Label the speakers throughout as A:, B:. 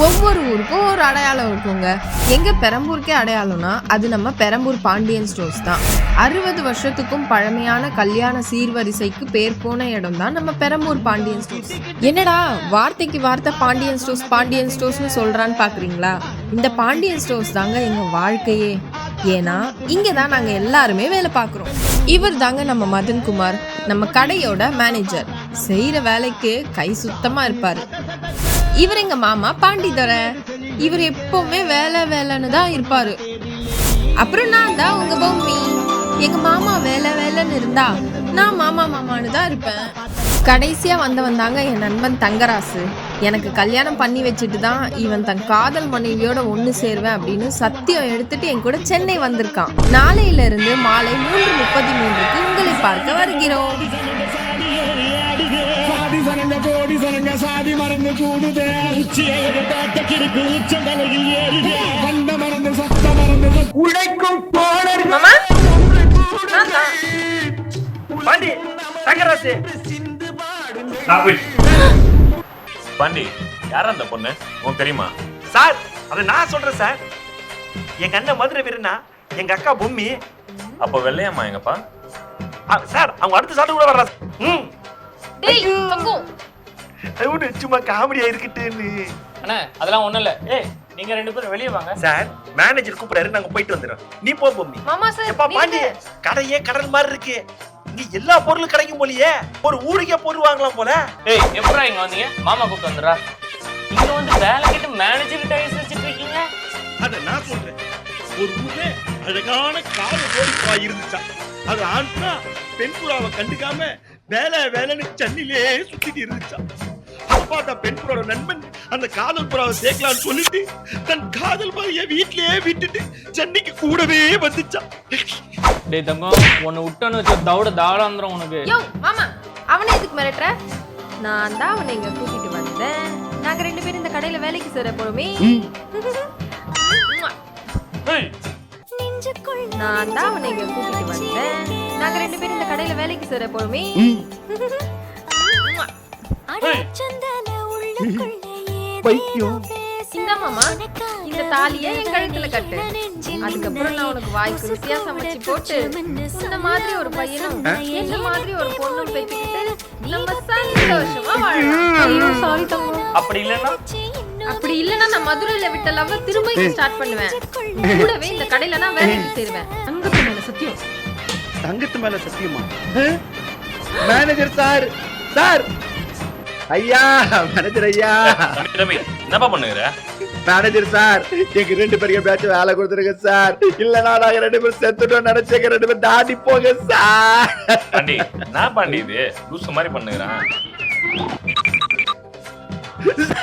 A: ஒவ்வொரு ஊருக்கும் ஒரு அடையாளம் இருக்குங்க. எங்க பெரம்பூருக்கே அடையாளம்னா அது நம்ம பெரம்பூர் பாண்டியன் ஸ்டோர்ஸ் தான். 60 வருஷத்துக்கும் பழமையான கல்யாண சீர்வரிசைக்கு பேர் போன இடம் தான் நம்ம பெரம்பூர் பாண்டியன் ஸ்டோர்ஸ். என்னடா வார்த்தைக்கு வார்த்தை பாண்டியன் ஸ்டோர்ஸ்னு சொல்றான்னு பாக்குறீங்களா? இந்த பாண்டியன் ஸ்டோர்ஸ் தாங்க எங்க வாழ்க்கையே. ஏன்னா இங்க தான் நாங்க எல்லாருமே வேலை பார்க்குறோம். இவர் தாங்க நம்ம மதன்குமார், நம்ம கடையோட மேனேஜர். செய்யற வேலைக்கு கை சுத்தமா இருப்பாரு. இவர் எங்க மாமா பாண்டிதரை. இவர் எப்பவுமே வேலைன்னு தான் இருப்பாரு. அப்புறம் நான் தான் உங்க பொம்மி. எங்க மாமா வேலைன்னு இருந்தா நான் மாமான்னு தான் இருப்பேன். கடைசியா வந்தாங்க என் நண்பன் தங்கராசு. எனக்கு கல்யாணம் பண்ணி வச்சுட்டு தான் இவன் தன் காதல் மனைவியோட ஒண்ணு சேருவேன் அப்படின்னு சத்தியம் எடுத்துட்டு என் கூட சென்னை வந்திருக்கான். நாளையில இருந்து மாலை 3:33க்கு உங்களை பார்க்க வருகிறோம்.
B: பாண்டி, யாரா அந்த பொண்ணு உங்களுக்கு தெரியுமா?
C: சார், அதை நான் சொல்றேன் சார். எங்க அண்ணன் மதுரை வீரனா, எங்க அக்கா பொம்மி.
B: அப்ப வெள்ளையம்மா எங்கப்பா?
C: சார், அவங்க அடுத்த சாட்டு கூட வர்றா. சும்மா காமெடியா இருக்கட்டுன்னு.
D: அண்ணா அதெல்லாம் ஒண்ணும் இல்ல. ஏய், நீங்க 2 பேரும் வெளியே வாங்க.
C: சார், மேனேஜர் கூப்பிடாரு, நாங்க போயிட்டு வந்துடுறோம். நீ போ பொம்மி.
A: மாமா சார்,
C: எப்பா பாண்டி, கடையே கடல் மாதிரி இருக்கு. இங்க எல்லா பொருளும் கிடைக்கும் போலியே. ஒரு ஊருக்கே பொருள் வாங்கலாம் போல.
D: ஏய், எப்படா இங்க வந்தீங்க? மாமா கூப்பிட்டு வந்துடா. இங்க வந்து வேலை கிட்ட மேனேஜர் கிட்ட வச்சிட்டு இருக்கீங்க.
C: அத நான் சொல்றேன். ஒரு ஊர்ல அழகான காடு ஓடி இருந்துச்சா. அது ஆண்னா பெண் புறாவை கண்டுக்காம வேலைன்னு சென்னையிலே சுத்திட்டு இருந்துச்சா. அப்பா அந்த பெண் புறாவோட நண்பன் அந்த காதல் புறாவை சேர்க்கலான்னு சொல்லிட்டு தன் காதல் மாதிரியே வீட்லயே விட்டுட்டு சென்னைக்கு கூடவே வந்துச்சா.
D: டேய் தங்கம், உன்னை விட்டோன்னு வச்சு தவிட தாளாந்துரும் உனக்கு.
A: யோ மாமா, அவனை எதுக்கு மிரட்டுற? நான் தான் அவனை இங்க கூட்டிட்டு வந்தேன். நாங்க 2 பேரும் இந்த கடையில வேலைக்கு சேர போறோமே. நான் தான் அவனை இங்க கூட்டிட்டு வந்தேன். நாங்க 2 பேரும் இந்த கடையில வேலைக்கு சேர போறோமே. இந்த மாமா, இந்த தாலியை என் கழுத்துல கட்டு. அதுக்கப்புறம் நான் உனக்கு வாய்க்கு ருசியா சமைச்சு போட்டு இந்த மாதிரி ஒரு பையனும் இந்த மாதிரி ஒரு பொண்ணும் பெற்றுக்கிட்டு நம்ம சந்தோஷமா வாழலாம். சாரி தங்கம். அப்படி இல்லன்னா நான் மதுரையில விட்ட லவ் திரும்ப ஸ்டார்ட் பண்ணுவேன். கூடவே இந்த கடையில நான் வேலைக்கு சேருவேன். தங்கத்து மேல சத்தியம்.
E: தங்கத்து மேல சத்தியமா? மேனேஜர் சார், சார் ஐயா, மேனேஜர் ஐயா.
B: தம்பி, என்னப்பா பண்ணுகிற?
E: மேனேஜர் சார், எங்க 2 பேருக்கு பேட்ச் வேலை கொடுத்துருங்க சார். இல்லனா நாங்க 2 பேரும் செத்துட்டோம் நினைச்சேங்க. 2 பேரும் தாண்டி போங்க சார்.
B: பாண்டி, நான் பாண்டி இது லூசு மாதிரி பண்ணுகிறேன்.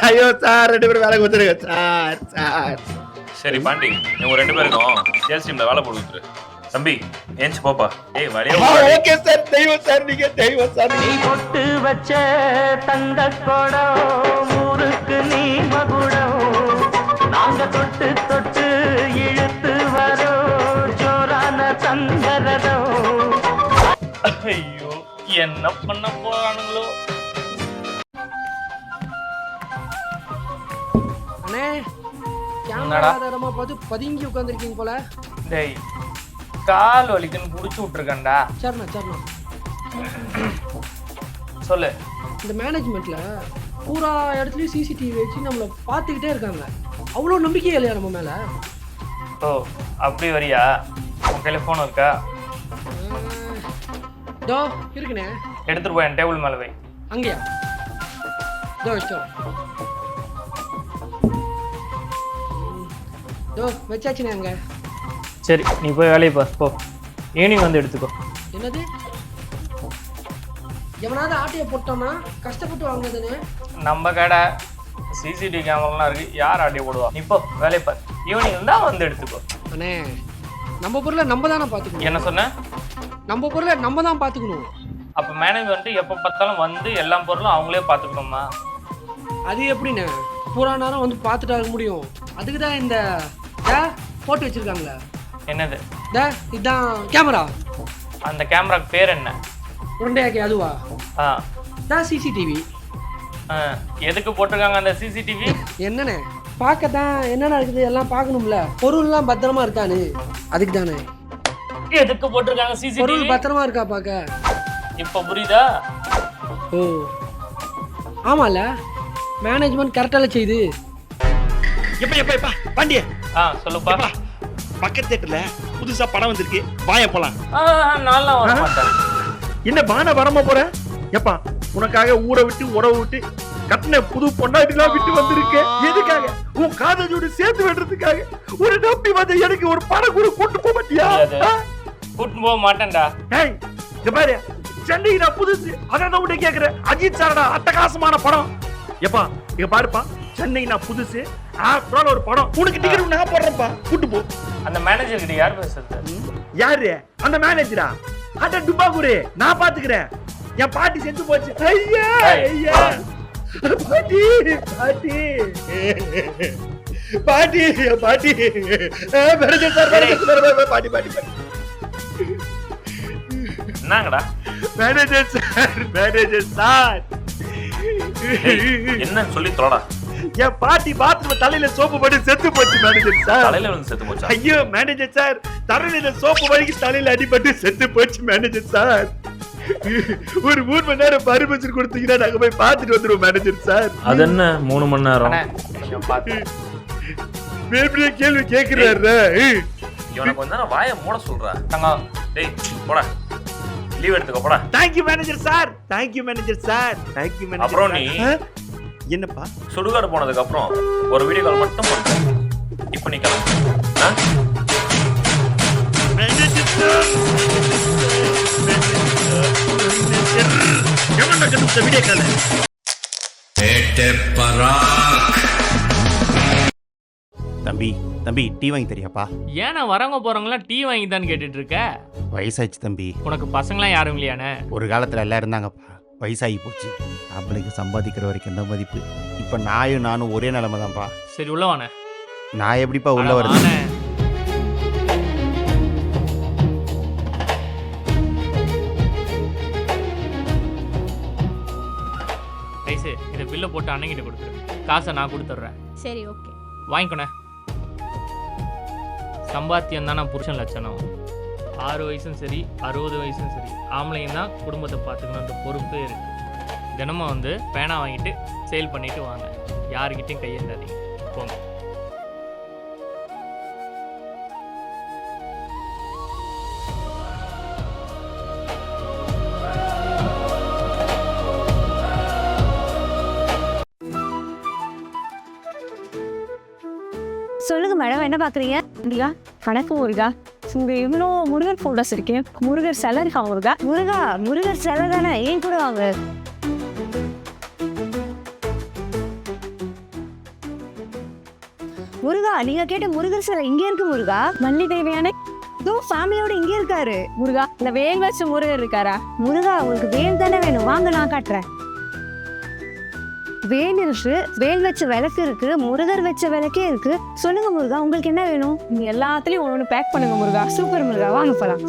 E: ஐயோ சார், 2 பேரும் வேலை கொடுத்துருங்க சார். சார்
B: சரி பாண்டி, இவங்க 2 பேருக்கும் சேல்ஸ் டீம்ல வேலை போட்டுரு. தம்பி ஏஞ்சி போப்பா. ஏய் வழியா.
E: Okay sir. தெய்வம் சார், நீங்க தெய்வம் சார்.
F: நீ பொட்டு வச்ச தங்க கொடம் ஊருக்கு நீ மகுடம். நாங்க தொட்டு தொட்டு இழுத்து வரோம் ஜோரான சங்கரதம்.
D: ஐயோ, என்ன பண்ண போறானுங்களோ?
G: அண்ணே, கேமரா ஆதாரமா பார்த்து பதுங்கி உட்கார்ந்திருக்கீங்க போல.
D: டேய், கால் வலிக்குன்னு புடிச்சு விட்டுருக்கேன்டா.
G: சரிண்ணா.
D: சொல்லு.
G: இந்த மேனேஜ்மெண்ட்ல பூரா இடத்துலயும் சிசிடிவி வச்சு நம்மள பார்த்துக்கிட்டே இருக்காங்க. அவ்வளோ நம்பிக்கையே இல்லையா நம்ம மேல?
D: ஓ, அப்படி வரியா? உன் கையில போன் இருக்கா?
G: தோ இருக்குண்ணே.
D: எடுத்துட்டு போய் என் டேபிள் மேல வை.
G: அங்கேயா? தோ வச்சோம். தோ வச்சாச்சுண்ணே அங்க.
D: சரி, நீ போய் வேலையை பாரு போ. ஈவினிங் வந்து எடுத்துக்கோ.
G: என்னது? எவனாவது ஆட்டையை போட்டோம்னா கஷ்டப்பட்டு வாங்குதுன்னு.
D: நம்ம கடை சிசிடிவி கேமராலாம் இருக்கு, யார் ஆட்டிய போடுவா? நீ போ வேலையை பாரு. ஈவினிங் தான் வந்து எடுத்துக்கோ.
G: அண்ணே, நம்ம பொருளை நம்ம தானே பார்த்துக்கணும்.
D: என்ன சொன்ன?
G: நம்ம பொருளை நம்ம தான் பார்த்துக்கணும்.
D: அப்போ மேனேஜர் வந்துட்டு எப்போ பார்த்தாலும் வந்து எல்லா பொருளும் அவங்களே பார்த்துக்கணுமா?
G: அது எப்படிண்ணே பூரா நேரம் வந்து பார்த்துட்டு இருக்க முடியும்? அதுக்கு தான் இந்த போட்டு வச்சிருக்காங்களே.
D: என்னது?
G: இதுதான் கேமரா.
D: அந்த கேமராக்கு பேர் என்ன?
G: உருண்டையாக்கி அதுவா?
D: தான்
G: சிசிடிவி.
D: எதுக்கு போட்டிருக்காங்க அந்த சிசிடிவி?
G: என்னண்ணே பார்க்க தான் என்னென்ன இருக்குது எல்லாம் பார்க்கணும்ல. பொருள்லாம் பத்திரமா இருக்கானு அதுக்கு தானே.
D: எதுக்கு போட்டிருக்காங்க சிசிடிவி?
G: பொருள் பத்திரமா இருக்கா பார்க்க.
D: இப்ப புரியுதா?
G: ஓ ஆமால, மேனேஜ்மெண்ட் கரெக்டாக செய்யுது.
C: எப்பா பாண்டிய
D: சொல்லுப்பா.
C: பக்கத்து தேட்டர்ல புதுசா படம் வந்திருக்கு, வாய போலாம்.
D: நான்லாம் வர மாட்டேன்.
C: என்ன பான வரமா போற? எப்பா உனக்காக ஊரை விட்டு உறவு விட்டு கட்டின புது பொண்டாட்டிலாம் விட்டு வந்திருக்க. எதுக்காக? உன் காதலியோட சேர்த்து விடுறதுக்காக. ஒரு நம்பி வந்து எனக்கு ஒரு படம் கூட கூட்டு போக மாட்டியா?
D: கூட்டு போக மாட்டேன்டா.
C: ஏய் இங்க பாரு, சென்னை நான் புதுசு, அதான் உன்கிட்ட கேக்குறேன். அஜித் சாரடா அட்டகாசமான படம். எப்பா இங்க பாருப்பா, சென்னை நான் புதுசு, ஆஃப்டர் ஒரு படம் உனக்கு டிக்கெட் நான் போடுறேன்ப்பா, கூட்டு போ.
D: அந்த மேனேஜர் கிட்ட யார் பேசுறது?
C: யாரு அந்த மேனேஜரா? அட டுபாகுரு, நான் பாத்துக்கிறேன். என் பாட்டி செஞ்சு போச்சு. ஐயா ஐயா பாட்டி பாட்டி பாட்டி பாட்டி மேனேஜர் சார், பாட்டி பாட்டி பாட்டி
B: என்னங்கடா
C: மேனேஜர் சார், மேனேஜர் சார்
B: என்ன சொல்லி தொலைடா.
C: என் பாட்டி பாத்ரூம் தலையில சோப்பு படி செத்து போச்சு மேனேஜர் சார்.
B: தலையில வந்து செத்து போச்சா?
C: ஐயோ மேனேஜர் சார், தலையில சோப்பு வலிக்கு தலையில அடிபட்டு செத்து போச்சு மேனேஜர் சார். ஒரு 3 மணி நேரம் பர்மிஷன் கொடுத்தீங்கன்னா நாங்க போய் பார்த்துட்டு வந்துருவோம் மேனேஜர் சார்.
B: அது என்ன 3 மணி நேரம்?
D: கொஞ்சம் பார்த்து.
C: மேபடியே கேள்வி கேக்குறாரு.
B: இவனை கொஞ்ச நேரம் வாயை மூட சொல்றா.
D: தங்கம்
B: டேய் போடா, லீவ் எடுத்துக்க போடா.
C: Thank you manager sir, thank you manager sir, thank you manager.
B: அப்புறம் நீ
C: என்னப்பா
B: சுடுகாடு போனதுக்கு அப்புறம் ஒரு வீடியோ கால் மட்டும் போடு. இப்போ நீ கிளம்பு.
C: மேனேஜர் சார், எவன்டா கண்டுபிடிச்ச வீடியோ கால்?
H: தம்பி தம்பி டீ வாங்கி தெரியாப்பா?
D: ஏன்னா வரவங்க போறவங்களாம் டீ வாங்கி தான் கேட்டுட்டு இருக்க?
H: வயசாச்சு தம்பி.
D: உனக்கு பசங்களாம் யாரும் இல்லையானே?
H: ஒரு காலத்துல எல்லாம் இருந்தாங்கப்பா, வயசாகி போச்சு. அவளுக்கு சம்பாதிக்கிற வரைக்கும் எந்த மதிப்பு. இப்ப நானும் ஒரே நிலைமை தான்ப்பா.
D: சரி உள்ள வானே.
H: நான் எப்படிப்பா உள்ள வருது?
D: இதை பில்ல போட்டு அண்ணங்கிட்ட கொடுத்துரு, காசை நான் கொடுத்துட்றேன்.
I: சரி ஓகே
D: வாங்கிக்கோண்ணே. சம்பாத்தியம் தான் நான் புருஷன் லட்சணம். 6 வயசும் சரி 60 வயசும் சரி ஆம்பளையும் தான் குடும்பத்தை பார்த்துக்கணும், அந்த பொறுப்பே இருக்கு. தினமும் வந்து பேனா வாங்கிட்டு சேல் பண்ணிட்டு வாங்க, யாருக்கிட்டையும் கையேந்தாதீங்க, போங்க.
I: சொல்லுங்க மேடம், என்ன பாக்குறீங்க? முருகா கணக்கு முருகா, இங்க இவ்வளோ முருகர் போட்டோஸ் இருக்கு. முருகர் சிலை இருக்கா? முருகா முருகா முருகர் சிலை தானே, ஏன் கூட வாங்க. முருகா நீங்க கேட்ட முருகர் சிலை இங்கே இருக்கு முருகா. மல்லி தேவையான ஃபேமிலியோட இங்கே இருக்காரு முருகா. இந்த வேல் வச்ச முருகர் இருக்காரா? முருகா உங்களுக்கு வேல் தானே வேணும், வாங்க நான் காட்டுறேன். வேல் இருக்கு, வேல் வச்ச விளக்கு இருக்கு, முருகர் வச்ச விளக்கே இருக்கு. சொல்லுங்க முருகா உங்களுக்கு என்ன வேணும்? எல்லாத்துலயும் ஒன்று பேக் பண்ணுங்க முருகா. சூப்பர் முருகா, வாங்க போலாம்.